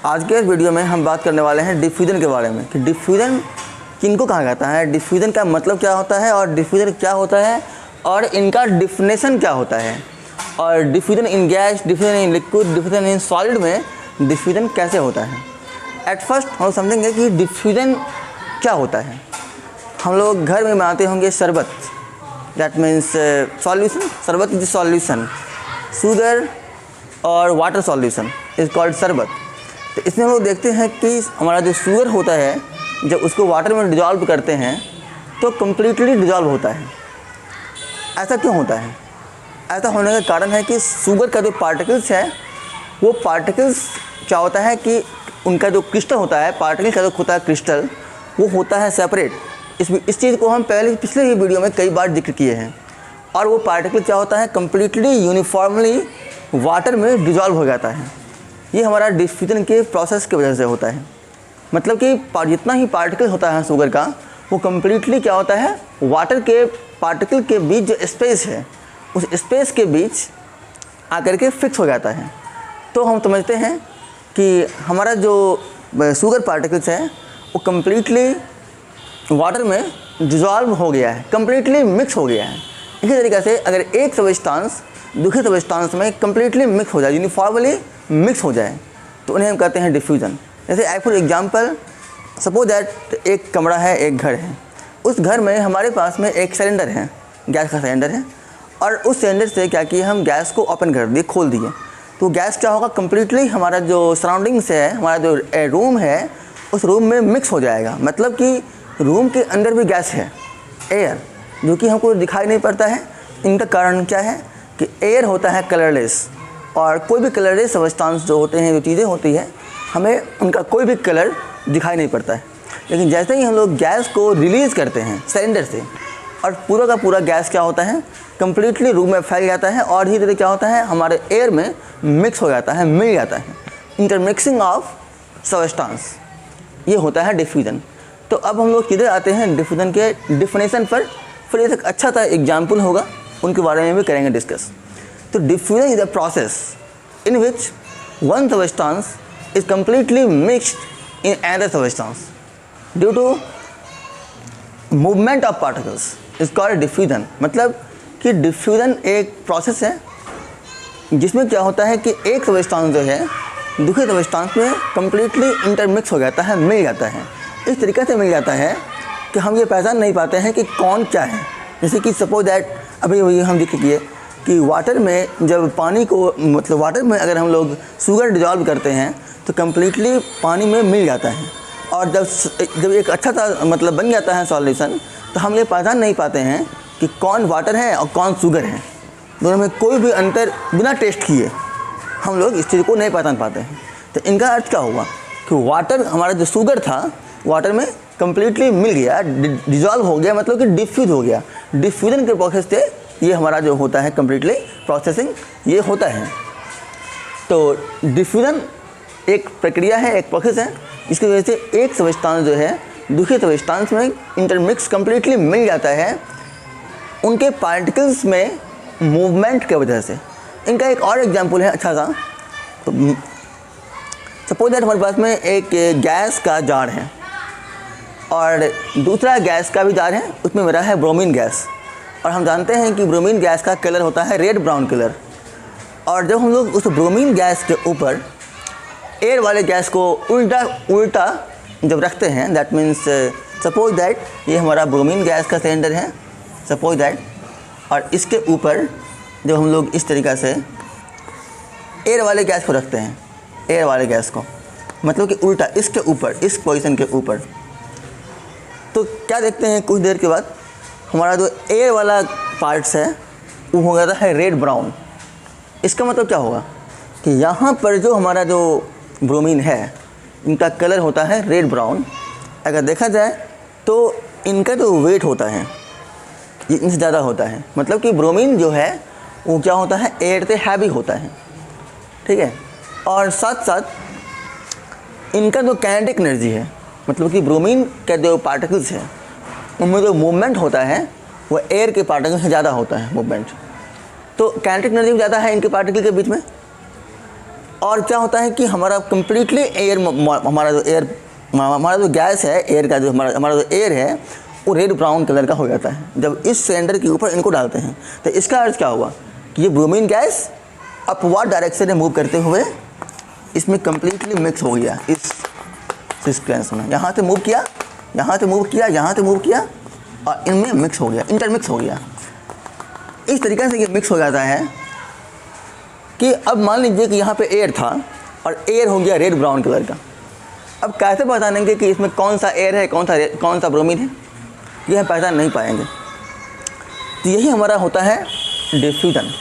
आज के इस वीडियो में हम बात करने वाले हैं डिफ्यूज़न के बारे में कि डिफ्यूज़न किनको कहा जाता है, डिफ्यूज़न का मतलब क्या होता है और डिफ्यूज़न क्या होता है और इनका डिफिनेशन क्या होता है और diffusion in gas, diffusion in liquid, diffusion in solid में डिफ्यूज़न कैसे होता है। एट फर्स्ट हम समझेंगे कि डिफ्यूज़न क्या होता है। हम लोग घर में बनाते होंगे शरबत, दैट मीन्स सॉल्यूशन। शरबत इज सॉल्यूशन, शुगर और वाटर सॉल्यूशन इज कॉल्ड शरबत। तो इसमें हम लोग देखते हैं कि हमारा जो शुगर होता है जब उसको वाटर में डिजॉल्व करते हैं तो कम्प्लीटली डिजॉल्व होता है। ऐसा क्यों होता है? ऐसा होने का कारण है कि शुगर का जो पार्टिकल्स है वो पार्टिकल्स क्या होता है कि उनका जो क्रिस्टल होता है, पार्टिकल का जो होता है क्रिस्टल, वो होता है सेपरेट। इस चीज़ को हम पिछले ही वीडियो में कई बार जिक्र किए हैं। और वो पार्टिकल क्या होता है, कम्प्लीटली यूनिफॉर्मली वाटर में डिजॉल्व हो जाता है। ये हमारा डिफ्यूज़न के प्रोसेस की वजह से होता है। मतलब कि जितना ही पार्टिकल होता है शुगर का वो कम्प्लीटली क्या होता है, वाटर के पार्टिकल के बीच जो स्पेस है उस स्पेस के बीच आकर के फिक्स हो जाता है। तो हम समझते हैं कि हमारा जो शुगर पार्टिकल्स है वो कम्प्लीटली वाटर में डिज़ोल्व हो गया है, कम्प्लीटली मिक्स हो गया है। इसी तरीक़े से अगर एक सब्सटेंस दूसरे सब्सटेंस में कम्प्लीटली मिक्स हो जाए, यूनिफॉर्मली मिक्स हो जाए, तो उन्हें हम कहते हैं डिफ्यूज़न। जैसे फॉर एग्जांपल सपोज दैट एक कमरा है, एक घर है। उस घर में हमारे पास में एक सिलेंडर है, गैस का सिलेंडर है, और उस सिलेंडर से क्या किया, हम गैस को ओपन कर दिए, खोल दिए। तो गैस क्या होगा, कम्प्लीटली हमारा जो सराउंडिंग्स है, हमारा जो रूम है, उस रूम में मिक्स हो जाएगा। मतलब कि रूम के अंदर भी गैस है, एयर, जो कि हमको दिखाई नहीं पड़ता है। इनका कारण क्या है कि एयर होता है कलरलेस, और कोई भी कलरलेस सब्सटेंस जो होते हैं, जो चीज़ें होती हैं, हमें उनका कोई भी कलर दिखाई नहीं पड़ता है। लेकिन जैसे ही हम लोग गैस को रिलीज़ करते हैं सिलेंडर से, और पूरा का पूरा गैस क्या होता है, कम्प्लीटली रूम में फैल जाता है, और इसी तरह क्या होता है, हमारे एयर में मिक्स हो जाता है, मिल जाता है, इंटरमिक्सिंग ऑफ सब्सटेंस। ये होता है डिफ्यूज़न। तो अब हम लोग किधर आते हैं, डिफ्यूज़न के डिफिनेशन पर। फिर एक अच्छा सा एग्जाम्पल होगा, उनके बारे में भी करेंगे डिस्कस। तो diffusion is a process in which one substance is completely mixed in another substance due to movement of particles is called diffusion। मतलब कि डिफ्यूज़न एक प्रोसेस है जिसमें क्या होता है कि एक सब्सटेंस जो है दूसरे सब्सटेंस में कम्प्लीटली इंटरमिक्स हो जाता है, मिल जाता है। इस तरीके से मिल जाता है कि हम ये पहचान नहीं पाते हैं कि कौन क्या है। जैसे कि सपोज दैट अभी हम जिक्र किए कि वाटर में जब पानी को, मतलब वाटर में अगर हम लोग शुगर डिजॉल्व करते हैं तो कम्प्लीटली पानी में मिल जाता है। और जब एक अच्छा सा मतलब बन जाता है सॉल्यूशन, तो हम ये पहचान नहीं पाते हैं कि कौन वाटर है और कौन शुगर है। दोनों में कोई भी अंतर बिना टेस्ट किए हम लोग इस चीज़ को नहीं पहचान पाते हैं। तो इनका अर्थ क्या हुआ कि वाटर, हमारा जो शुगर था वाटर में कम्प्लीटली मिल गया, डिजॉल्व हो गया, मतलब कि डिफ्यूज़ हो गया। डिफ्यूज़न के प्रोसेस से ये हमारा जो होता है कम्प्लीटली प्रोसेसिंग ये होता है। तो डिफ्यूज़न एक प्रक्रिया है, एक प्रोसेस है, जिसकी वजह से एक सब्सटेंस जो है दूसरे सब्सटेंस में इंटरमिक्स कम्प्लीटली मिल जाता है उनके पार्टिकल्स में मूवमेंट की वजह से। इनका एक और एग्जांपल है अच्छा सा। तो सपोज दैट हमारे पास में एक गैस का जार है और दूसरा गैस का भी जार है, उसमें मेरा है ब्रोमीन गैस। और हम जानते हैं कि ब्रोमीन गैस का कलर होता है रेड ब्राउन कलर। और जब हम लोग उस ब्रोमीन गैस के ऊपर एयर वाले गैस को उल्टा जब रखते हैं, दैट मीन्स सपोज दैट ये हमारा ब्रोमीन गैस का सिलेंडर है, सपोज दैट, और इसके ऊपर जब हम लोग इस तरीक़ा से एयर वाले गैस को रखते हैं, एयर वाले गैस को मतलब कि उल्टा इसके ऊपर, इस पोजीशन के ऊपर, तो क्या देखते हैं कुछ देर के बाद हमारा जो एयर वाला पार्ट्स है वो हो जाता है रेड ब्राउन। इसका मतलब क्या होगा कि यहाँ पर जो हमारा जो ब्रोमीन है इनका कलर होता है रेड ब्राउन। अगर देखा जाए तो इनका जो वेट होता है ये इनसे ज़्यादा होता है। मतलब कि ब्रोमीन जो है वो क्या होता है, एयर से हैवी होता है, ठीक है। और साथ साथ इनका जो काइनेटिक एनर्जी है, मतलब कि ब्रोमीन के जो पार्टिकल्स हैं उनमें जो मूवमेंट होता है वो एयर के पार्टिकल से ज़्यादा होता है मूवमेंट। तो काइनेटिक एनर्जी ज़्यादा है इनके पार्टिकल के बीच में, और क्या होता है कि हमारा कंप्लीटली एयर, हमारा जो गैस है, एयर का जो हमारा जो एयर है वो रेड ब्राउन कलर का हो जाता है जब इस सिलेंडर के ऊपर इनको डालते हैं। तो इसका अर्थ क्या हुआ कि ये ब्रोमीन गैस अपवर्ड डायरेक्शन में मूव करते हुए इसमें कंप्लीटली मिक्स हो गया इस सीक्वेंस में। यहाँ से मूव किया, यहाँ से मूव किया, यहाँ से मूव किया और इनमें मिक्स हो गया, इंटरमिक्स हो गया। इस तरीके से ये मिक्स हो जाता है कि अब मान लीजिए कि यहाँ पे एयर था और एयर हो गया रेड ब्राउन कलर का। अब कैसे पहचानेंगे कि इसमें कौन सा एयर है, कौन सा ब्रोमीन है, ये हम पहचान नहीं पाएंगे। तो यही हमारा होता है डिफ्यूजन।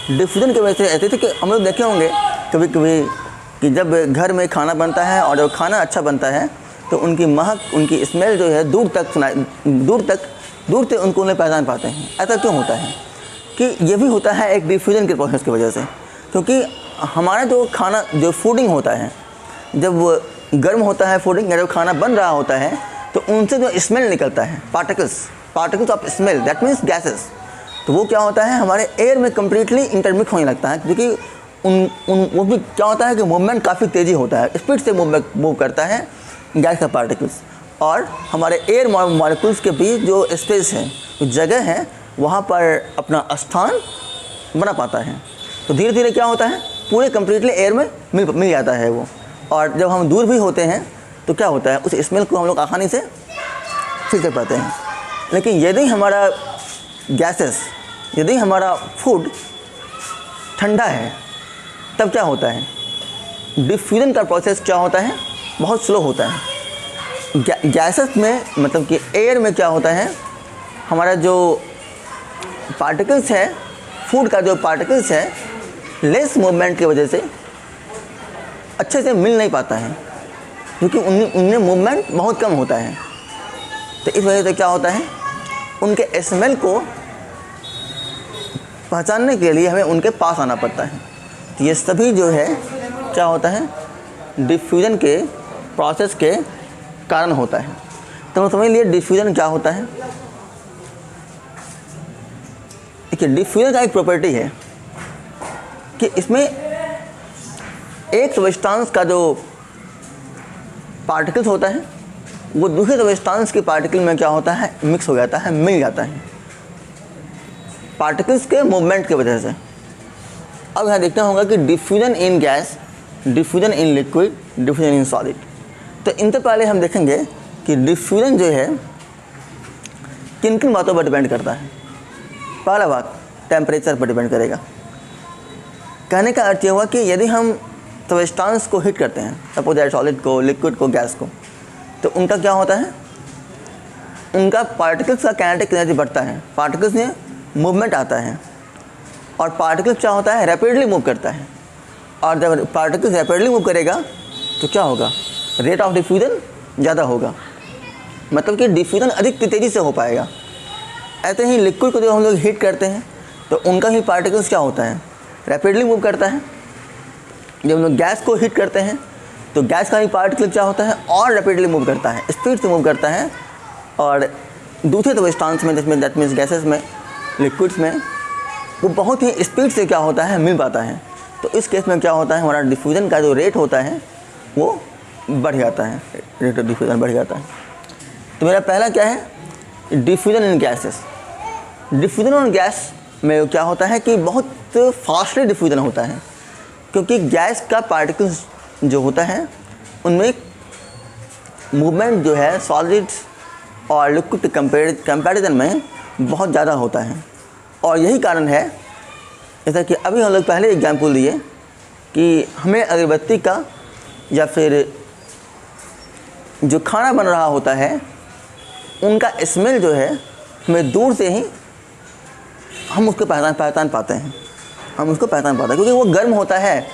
डिफ्यूजन की वजह से ऐसे थे कि हम लोग देखे होंगे कभी कभी कि जब घर में खाना बनता है और जब खाना अच्छा बनता है तो उनकी महक, उनकी स्मेल जो है दूर से उनको उन्हें पहचान पाते हैं। ऐसा क्यों होता है कि ये भी होता है एक डिफ्यूजन के प्रोसेस की वजह से, क्योंकि हमारा जो खाना, जो फूडिंग होता है, जब गर्म होता है फूडिंग या जब खाना बन रहा होता है तो उनसे जो स्मेल निकलता है, particles of smell, that means gases, तो वो क्या होता है हमारे एयर में कम्प्लीटली इंटरमिक्स होने लगता है। क्योंकि वो भी क्या होता है कि मूवमेंट काफ़ी तेज़ी होता है, स्पीड से मूव करता है गैस का पार्टिकल्स, और हमारे एयर मॉलिक्यूल्स के बीच जो स्पेस है, जो जगह है, वहाँ पर अपना स्थान बना पाता है। तो धीरे धीरे क्या होता है पूरे कम्प्लीटली एयर में मिल जाता है वो। और जब हम दूर भी होते हैं तो क्या होता है उस स्मेल को हम लोग आसानी से फील कर पाते हैं। लेकिन यदि हमारा गैसेस, यदि हमारा फूड ठंडा है तब क्या होता है, डिफ्यूजन का प्रोसेस क्या होता है, बहुत स्लो होता है। गैसेस में मतलब कि एयर में क्या होता है, हमारा जो पार्टिकल्स है, फूड का जो पार्टिकल्स है, लेस मूवमेंट की वजह से अच्छे से मिल नहीं पाता है, क्योंकि उनमें मूवमेंट बहुत कम होता है। तो इस वजह से क्या होता है, उनके स्मेल को पहचानने के लिए हमें उनके पास आना पड़ता है। तो ये सभी जो है क्या होता है, डिफ्यूजन के प्रोसेस के कारण होता है। तो समझ लिए डिफ्यूजन क्या होता है। देखिए डिफ्यूजन का एक प्रॉपर्टी है कि इसमें एक सब्सटेंस का जो पार्टिकल्स होता है वो दूसरे सब्सटेंस के पार्टिकल में क्या होता है, मिक्स हो जाता है, मिल जाता है, पार्टिकल्स के मूवमेंट की वजह से। अब यहाँ देखना होगा कि diffusion in gas, diffusion in liquid, diffusion in solid. तो इनसे पहले हम देखेंगे कि डिफ्यूजन जो है किन किन बातों पर डिपेंड करता है। पहला बात टेम्परेचर पर डिपेंड करेगा। कहने का अर्थ ये हुआ कि यदि हम सब्सटेंस को हीट करते हैं, सपोज दैट सॉलिड को, लिक्विड को, गैस को, तो उनका क्या होता है, उनका पार्टिकल्स का काइनेटिक एनर्जी बढ़ता है, पार्टिकल्स में मूवमेंट आता है, और पार्टिकल्स क्या होता है, रैपिडली मूव करता है। और जब पार्टिकल्स रैपिडली मूव करेगा तो क्या होगा, रेट ऑफ डिफ्यूजन ज़्यादा होगा, मतलब कि डिफ्यूजन अधिक तेज़ी से हो पाएगा। ऐसे ही लिक्विड को जब हम लोग हीट करते हैं तो उनका ही पार्टिकल्स क्या होता है, रैपिडली मूव करता है। जब हम लोग गैस को हीट करते हैं तो गैस का ही पार्टिकल क्या होता है, और रैपिडली मूव करता है, स्पीड से मूव करता है। और दूसरे सब्सटेंस में, जिसमें दैट मीन्स गैसेस में, लिक्विड्स में, वो बहुत ही स्पीड से क्या होता है, मिल पाता है। तो इस केस में क्या होता है, हमारा डिफ्यूजन का जो रेट होता है वो बढ़ जाता है, रेट ऑफ डिफ्यूजन बढ़ जाता है। तो मेरा पहला क्या है, डिफ्यूजन इन गैसेस। डिफ्यूजन इन गैस में क्या होता है कि बहुत फास्टली डिफ्यूजन होता है, क्योंकि गैस का पार्टिकल्स जो होता है उनमें मूवमेंट जो है सॉलिड्स और लिक्विड के कंपैरिजन में बहुत ज़्यादा होता है। और यही कारण है, जैसा कि अभी हम लोग पहले एग्जाम्पल दिए कि हमें अगरबत्ती का या फिर जो खाना बन रहा होता है उनका स्मेल जो है हमें दूर से ही हम उसको पहचान पाते हैं, हम उसको पहचान पाते हैं, क्योंकि वो गर्म होता है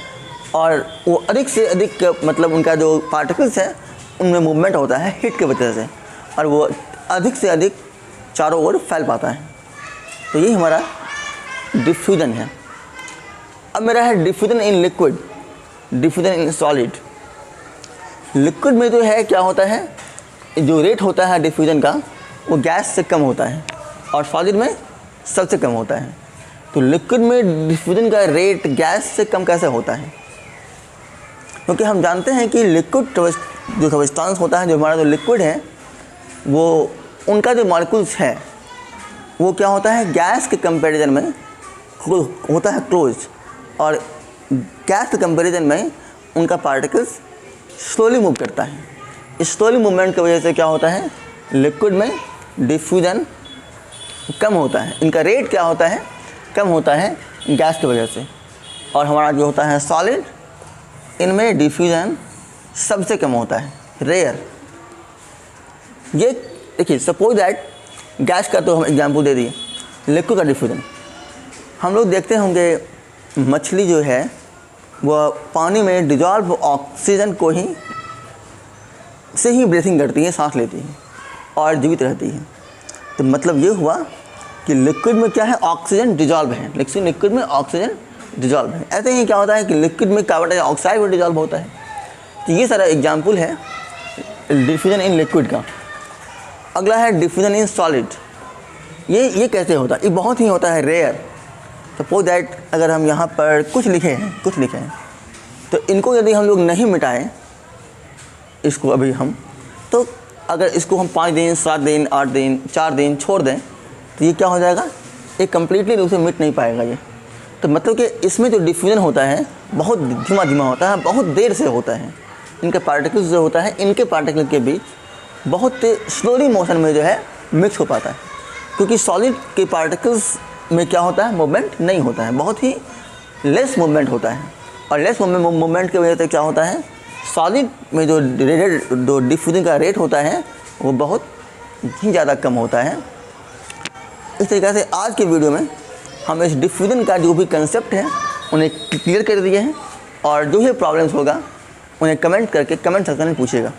और वो अधिक से अधिक मतलब उनका जो पार्टिकल्स है उनमें मूवमेंट होता है हीट की वजह से, और वो अधिक से अधिक चारों ओर फैल पाता है। तो यही हमारा डिफ्यूजन है। अब मेरा है diffusion in liquid, diffusion in solid. Liquid में जो है क्या होता है, जो रेट होता है डिफ्यूजन का वो गैस से कम होता है और सॉलिड में सबसे कम होता है। तो लिक्विड में डिफ्यूजन का रेट गैस से कम कैसे होता है, क्योंकि हम जानते हैं कि लिक्विड जो सब्सटेंस होता है, जो हमारा जो लिक्विड है, वो उनका जो मॉलिक्यूल्स है वो क्या होता है, गैस के कंपैरिजन में होता है क्लोज, और गैस के कंपैरिजन में उनका पार्टिकल्स स्लोली मूव करता है। इस स्लोली मूवमेंट की वजह से क्या होता है, लिक्विड में डिफ्यूजन कम होता है। इनका रेट क्या होता है, कम होता है गैस की वजह से। और हमारा जो होता है सॉलिड, इनमें डिफ्यूजन सबसे कम होता है, रेयर। ये देखिए, सपोज दैट गैस का तो हम एग्जांपल दे दिए, लिक्विड का डिफ्यूजन हम लोग देखते होंगे, मछली जो है वह पानी में डिजॉल्व ऑक्सीजन को ही से ही ब्रीथिंग करती है, सांस लेती है और जीवित रहती है। तो मतलब ये हुआ कि लिक्विड में क्या है, ऑक्सीजन डिजॉल्व है, लिक्विड में ऑक्सीजन डिजॉल्व है। ऐसे ही क्या होता है कि लिक्विड में कार्बन डाइऑक्साइड भी डिजॉल्व होता है। तो ये सारा एग्जाम्पल है डिफ्यूजन इन लिक्विड का। अगला है डिफ्यूजन इन सॉलिड। ये कैसे होता है, ये बहुत ही होता है रेयर। सपोज दैट अगर हम यहाँ पर कुछ लिखे हैं तो इनको यदि हम लोग नहीं मिटाएं, इसको अभी हम, तो अगर इसको हम 5 दिन 7 दिन 8 दिन 4 दिन छोड़ दें तो ये क्या हो जाएगा, ये कम्प्लीटली रूप से मिट नहीं पाएगा ये। तो मतलब कि इसमें जो डिफ्यूजन होता है बहुत धीमा होता है, बहुत देर से होता है। इनके पार्टिकल्स जो होता है, इनके पार्टिकल के बीच बहुत स्लोली मोशन में जो है मिक्स हो पाता है, क्योंकि सॉलिड के पार्टिकल्स में क्या होता है, मूवमेंट नहीं होता है, बहुत ही लेस मूवमेंट होता है। और लेस मूवमेंट की वजह से क्या होता है, सॉलिड में जो डिफ्यूजन का रेट होता है वो बहुत ही ज़्यादा कम होता है। इस तरीके से आज के वीडियो में हम इस डिफ्यूजन का जो भी कंसेप्ट है उन्हें क्लियर कर दिए हैं, और जो भी प्रॉब्लम्स होगा उन्हें कमेंट करके कमेंट सेक्शन में पूछिएगा।